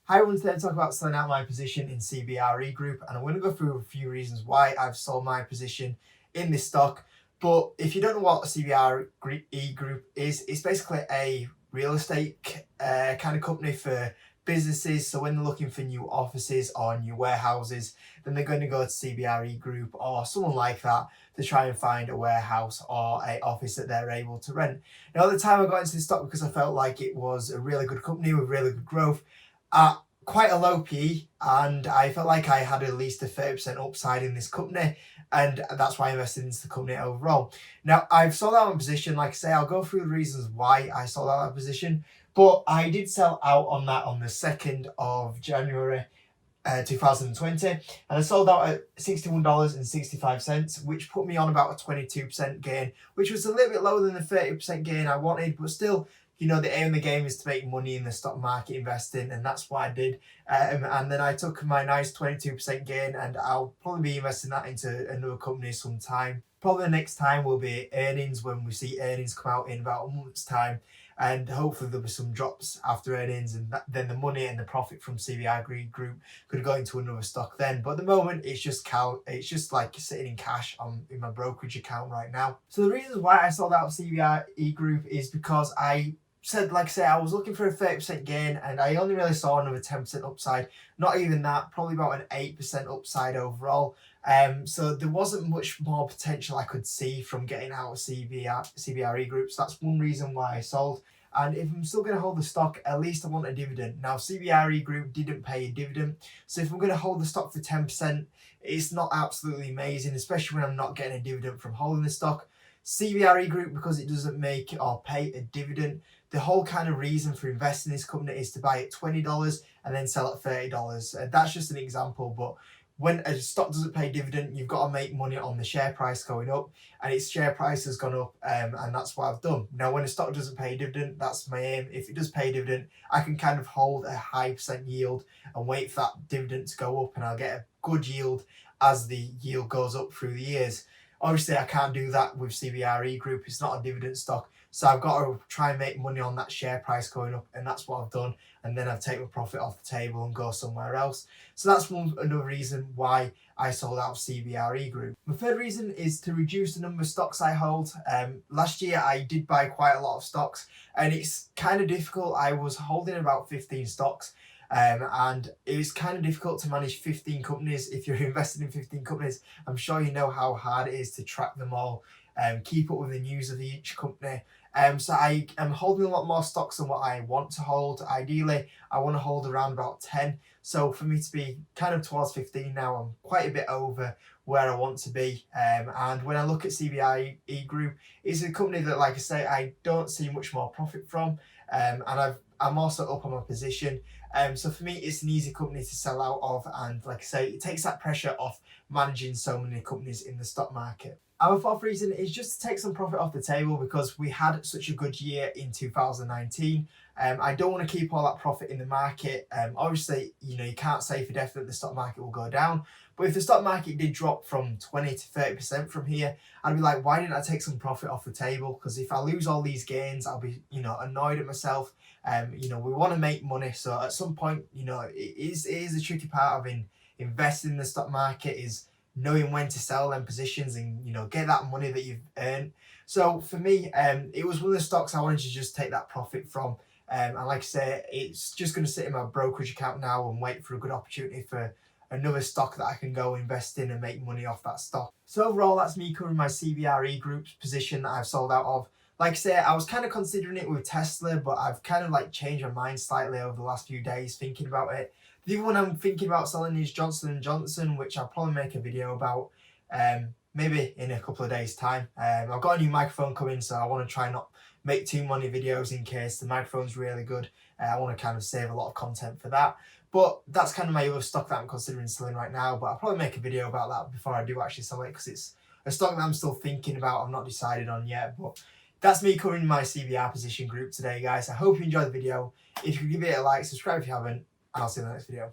Hi everyone, today I'm talking about selling out my position in CBRE Group, and I'm going to go through a few reasons why I've sold my position in this stock. But if you don't know what a CBRE Group is, it's basically a real estate kind of company for businesses. So when they're looking for new offices or new warehouses, then they're going to go to CBRE Group or someone like that to try and find a warehouse or a office that they're able to rent. Now, at the time I got into this stock because I felt like it was a really good company with really good growth at quite a low P, and I felt like I had at least a 30% upside in this company, and that's why I invested into the company overall. Now, I've sold out my position. Like I say, I'll go through the reasons why I sold out that position, but I did sell out on that on the 2nd of January 2020, and I sold out at $61.65, which put me on about a 22% gain, which was a little bit lower than the 30% gain I wanted, but still, the aim of the game is to make money in the stock market investing, and that's what I did. And then I took my nice 22% gain, and I'll probably be investing that into another company sometime. Probably the next time will be earnings, when we see earnings come out in about a month's time, and hopefully there'll be some drops after earnings, and then the money and the profit from CBRE Group could go into another stock then. But at the moment, it's just like sitting in cash in my brokerage account right now. So the reasons why I sold out of CBRE Group is because I was looking for a 30% gain, and I only really saw another 10% upside. Not even that, probably about an 8% upside overall. So there wasn't much more potential I could see from getting out of CBRE Group. So that's one reason why I sold. And if I'm still going to hold the stock, at least I want a dividend. Now, CBRE Group didn't pay a dividend, so if I'm going to hold the stock for 10%, it's not absolutely amazing, especially when I'm not getting a dividend from holding the stock. CBRE Group, because it doesn't make or pay a dividend, the whole kind of reason for investing in this company is to buy at $20 and then sell at $30. That's just an example, but when a stock doesn't pay dividend, you've got to make money on the share price going up, and its share price has gone up, and that's what I've done. Now, when a stock doesn't pay dividend, that's my aim. If it does pay dividend, I can kind of hold a high percent yield and wait for that dividend to go up, and I'll get a good yield as the yield goes up through the years. Obviously, I can't do that with CBRE Group. It's not a dividend stock. So I've got to try and make money on that share price going up, and that's what I've done. And then I've taken my profit off the table and go somewhere else. So that's another reason why I sold out of CBRE Group. My third reason is to reduce the number of stocks I hold. Last year I did buy quite a lot of stocks, and it's kind of difficult. I was holding about 15 stocks. And it was kind of difficult to manage 15 companies. If you're invested in 15 companies, I'm sure you know how hard it is to track them all, keep up with the news of each company. So I am holding a lot more stocks than what I want to hold. Ideally, I want to hold around about 10. So for me to be kind of towards 15 now, I'm quite a bit over where I want to be. And when I look at CBRE Group, it's a company that, like I say, I don't see much more profit from. And I'm also up on my position. So for me, it's an easy company to sell out of, and like I say, it takes that pressure off managing so many companies in the stock market. Our fourth reason is just to take some profit off the table because we had such a good year in 2019. I don't want to keep all that profit in the market. Obviously, you can't say for definite the stock market will go down. But if the stock market did drop from 20 to 30% from here, I'd be like, why didn't I take some profit off the table? Because if I lose all these gains, I'll be, annoyed at myself. We want to make money. So at some point, it is a tricky part of investing in the stock market is knowing when to sell them positions and, get that money that you've earned. So for me, it was one of the stocks I wanted to just take that profit from. And like I say, it's just going to sit in my brokerage account now and wait for a good opportunity for another stock that I can go invest in and make money off that stock. So overall, that's me covering my CBRE Group's position that I've sold out of. Like I say, I was kind of considering it with Tesla, but I've kind of changed my mind slightly over the last few days thinking about it. The other one I'm thinking about selling is Johnson & Johnson, which I'll probably make a video about maybe in a couple of days' time. I've got a new microphone coming, so I want to try not make too many videos in case the microphone's really good. I want to kind of save a lot of content for that. But that's kind of my other stock that I'm considering selling right now. But I'll probably make a video about that before I do actually sell it, because it's a stock that I'm still thinking about. I'm not decided on yet. But that's me covering my CBR position group today, guys. I hope you enjoyed the video. If you could give it a like, subscribe if you haven't, and I'll see you in the next video.